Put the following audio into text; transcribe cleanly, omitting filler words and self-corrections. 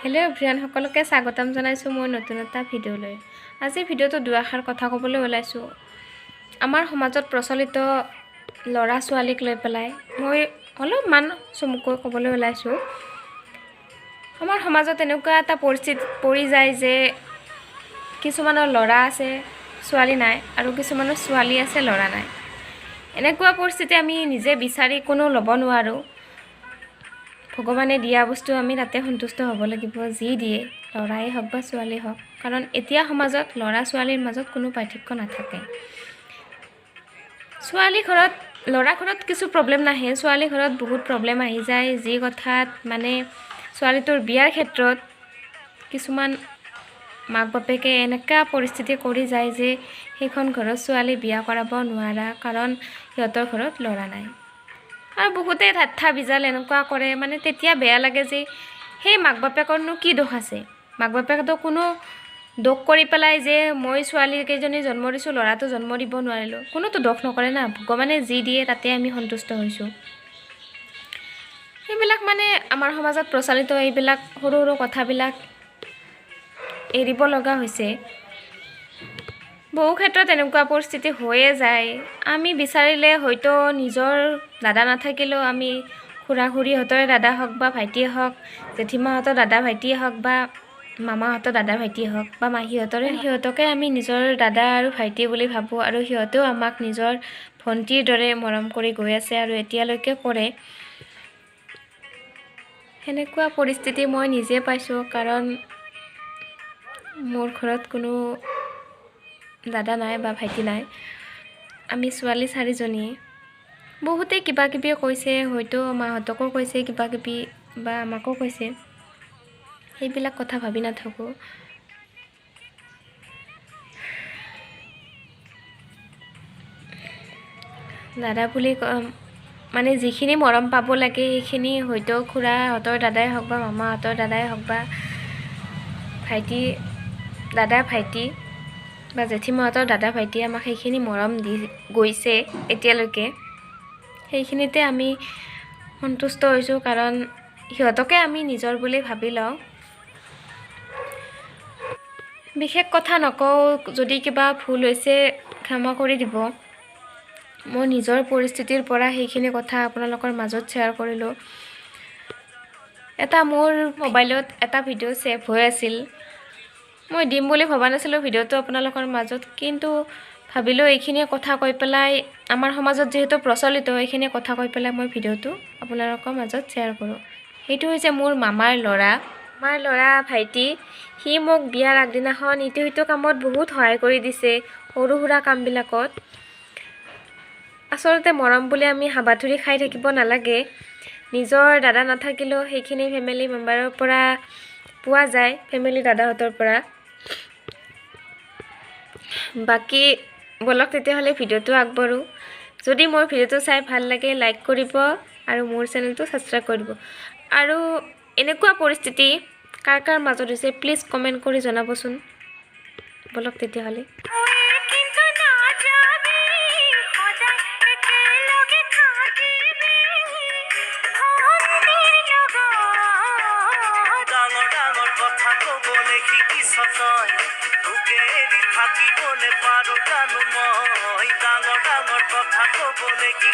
Hello' everyone সকলোকে স্বাগতম জনাইছোঁ মই নতুন এটা ভিডিঅ'লৈ। আজি ভিডিঅ'টো দুআষাৰ কথা ক'বলৈ ওলাইছোঁ। আমাৰ সমাজত প্ৰচলিত ল'ৰা ছোৱালীক লৈ পেলাই মই অলপমান চমুকৈ ক'বলৈ ওলাইছোঁ। আমাৰ সমাজত এনেকুৱা এটা পৰিস্থিতি পৰি যায় যে কিছুমানৰ ল'ৰা আছে ছোৱালী নাই আৰু কিছুমানৰ ছোৱালী আছে ল'ৰা নাই। এনেকুৱা পৰিস্থিতি আমি নিজে বিচাৰি কোনো ল'ব নোৱাৰোঁ। ভগৱানে দিয়া বস্তু আমি তাতে সন্তুষ্ট হ'ব লাগিব, যি দিয়ে ল'ৰাই হওক বা ছোৱালীয়ে হওক, কাৰণ এতিয়া সমাজত ল'ৰা ছোৱালীৰ মাজত কোনো পাৰ্থক্য নাথাকে। ল'ৰা ঘৰত কিছু প্ৰব্লেম নাহে, ছোৱালী ঘৰত বহুত প্ৰব্লেম আহি যায়, যি কথাত মানে ছোৱালীটোৰ বিয়াৰ ক্ষেত্ৰত কিছুমান মাক বাপেকে এনেকুৱা পৰিস্থিতি কৰি যায় যে সেইখন ঘৰত ছোৱালী বিয়া কৰাব নোৱাৰা, কাৰণ সিহঁতৰ ঘৰত ল'ৰা নাই। আৰু বহুতে ঠাট্টা বিজাল এনেকুৱা কৰে, মানে তেতিয়া বেয়া লাগে যে সেই মাক বাপেকৰনো কি দোষ আছে। মাক বাপেকেতো কোনো দোষ কৰি পেলাই যে মই ছোৱালী কেইজনী জন্ম দিছোঁ ল'ৰাটো জন্ম দিব নোৱাৰিলোঁ, কোনোতো দোষ নকৰে না। ভগৱানে যি দিয়ে তাতে আমি সন্তুষ্ট হৈছোঁ। সেইবিলাক মানে আমাৰ সমাজত প্ৰচলিত এইবিলাক সৰু সৰু কথাবিলাক এৰিব লগা হৈছে। বহু ক্ষেত্ৰত এনেকুৱা পৰিস্থিতি হৈয়ে যায়। আমি বিচাৰিলে হয়তো নিজৰ দাদা নাথাকিলেও আমি খুৰা খুৰীহঁতৰ দাদা হওক বা ভাইটিয়ে হওক, জেঠীমাহঁতৰ দাদা ভাইটিয়ে হওক বা মামাহঁতৰ দাদা ভাইটিয়ে হওক বা সিহঁতকে আমি নিজৰ দাদা আৰু ভাইটি বুলি ভাবোঁ, আৰু সিহঁতেও আমাক নিজৰ ভণ্টিৰ দৰে মৰম কৰি গৈ আছে আৰু এতিয়ালৈকে কৰে। সেনেকুৱা পৰিস্থিতি মই নিজে পাইছোঁ, কাৰণ মোৰ ঘৰত কোনো দাদা নাই বা ভাইটি নাই। আমি ছোৱালী 4জনী। বহুতে কিবা কিবি কৈছে, হয়তো মাহঁতকো কৈছে কিবা কিবি বা আমাকো কৈছে, সেইবিলাক কথা ভাবি নাথাকোঁ। দাদা বুলি মানে যিখিনি মৰম পাব লাগে সেইখিনি হয়তো খুৰাহঁতৰ দাদাই হওক বা মামাহঁতৰ দাদাই হওক বা ভাইটি বা জেঠীমাহঁতৰ দাদা ভাইটিয়ে আমাক সেইখিনি মৰম দি গৈছে এতিয়ালৈকে। সেইখিনিতে আমি সন্তুষ্ট হৈছোঁ, কাৰণ সিহঁতকে আমি নিজৰ বুলি ভাবি লওঁ। বিশেষ কথা নকওঁ, যদি কিবা ভুল হৈছে ক্ষমা কৰি দিব। মই নিজৰ পৰিস্থিতিৰ পৰা সেইখিনি কথা আপোনালোকৰ মাজত শ্বেয়াৰ কৰিলোঁ। মোৰ মোবাইলত এটা ভিডিঅ' ছেভ হৈ আছিল। মই দিম বুলি ভবা নাছিলোঁ ভিডিঅ'টো আপোনালোকৰ মাজত, কিন্তু ভাবিলোঁ এইখিনি কথা কৈ পেলাই, আমাৰ সমাজত যিহেতু প্ৰচলিত এইখিনি কথা কৈ পেলাই মই ভিডিঅ'টো আপোনালোকৰ মাজত শ্বেয়াৰ কৰোঁ। সেইটো হৈছে মোৰ মামাৰ ল'ৰা ভাইটি। সি মোক বিয়াৰ আগদিনাখন ইটো সিটো কামত বহুত সহায় কৰি দিছে, সৰু সুৰা কামবিলাকত। আচলতে মৰম বুলি আমি হাবাথুৰি খাই থাকিব নালাগে। নিজৰ দাদা নাথাকিলেও সেইখিনি ফেমিলি মেম্বাৰৰ পৰা পোৱা যায়, ফেমিলি দাদাহঁতৰ পৰা। বাকী ব'লক তেতিয়াহ'লে ভিডিঅ'টো আগবাঢ়োঁ। যদি মোৰ ভিডিঅ'টো চাই ভাল লাগে লাইক কৰিব আৰু মোৰ চেনেলটো ছাবস্ক্ৰাইব কৰি দিব। আৰু এনেকুৱা পৰিস্থিতি কাৰ কাৰ মাজত হৈছে প্লিজ কমেণ্ট কৰি জনাবচোন। ব'লক তেতিয়াহ'লে। থাকিবলে পাৰো জানো মই ডাঙৰ ডাঙৰ কথা ক'বলে কি